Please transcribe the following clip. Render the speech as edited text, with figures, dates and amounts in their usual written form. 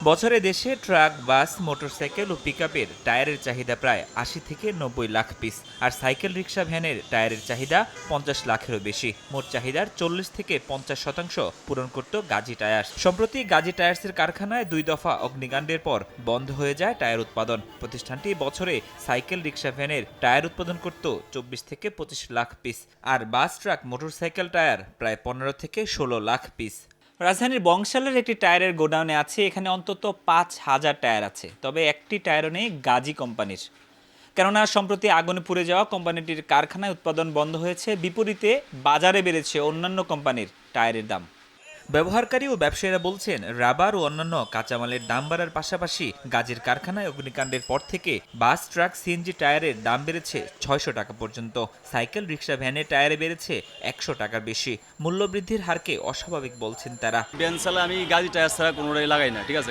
বছরে দেশে ট্রাক, বাস, মোটরসাইকেল ও পিকআপের টায়ারের চাহিদা প্রায় ৮০ থেকে ৯০ লাখ পিস। আর সাইকেল, রিকশা, ভ্যানের টায়ারের চাহিদা ৫০ লাখেরও বেশি। মোট চাহিদার ৪০ থেকে ৫০% পূরণ করত গাজী টায়ার্স। সম্প্রতি গাজী টায়ার্সের কারখানায় ২ দফা অগ্নিকাণ্ডের পর বন্ধ হয়ে যায় টায়ার উৎপাদন। প্রতিষ্ঠানটি বছরে সাইকেল, রিকশা, ভ্যানের টায়ার উৎপাদন করত ২৪ থেকে ২৫ লাখ পিস। আর বাস, ট্রাক, মোটরসাইকেল টায়ার প্রায় ১৫ থেকে ১৬ লাখ পিস। রাজধানীর বংশালের একটি টায়ারের গোডাউনে আছে, এখানে অন্তত ৫,০০০ টায়ার আছে। তবে একটি টায়ারও নেই গাজী কোম্পানির। কেননা সম্প্রতি আগুনে পুড়ে যাওয়া কোম্পানিটির কারখানায় উৎপাদন বন্ধ হয়েছে। বিপরীতে বাজারে বেড়েছে অন্যান্য কোম্পানির টায়ারের দাম। ব্যবহারকারী ও ব্যবসায়ীরা বলছেন, রাবার ও অন্যান্য কাঁচামালের দাম বাড়ার পাশাপাশি গাজীর কারখানায় অগ্নিকাণ্ডের পর থেকে বাস, ট্রাক, সিএনজি টায়ারের দাম বেড়েছে ৬০০ টাকা পর্যন্ত। সাইকেল, রিকশা, ভ্যানের টায়ারে বেড়েছে ১০০ টাকার বেশি। মূল্যবৃদ্ধির হারকে অস্বাভাবিক বলছেন তারা। ভ্যান চালা আমি গাড়ি টায়ার ছাড়া কোনোটাই লাগাই না, ঠিক আছে।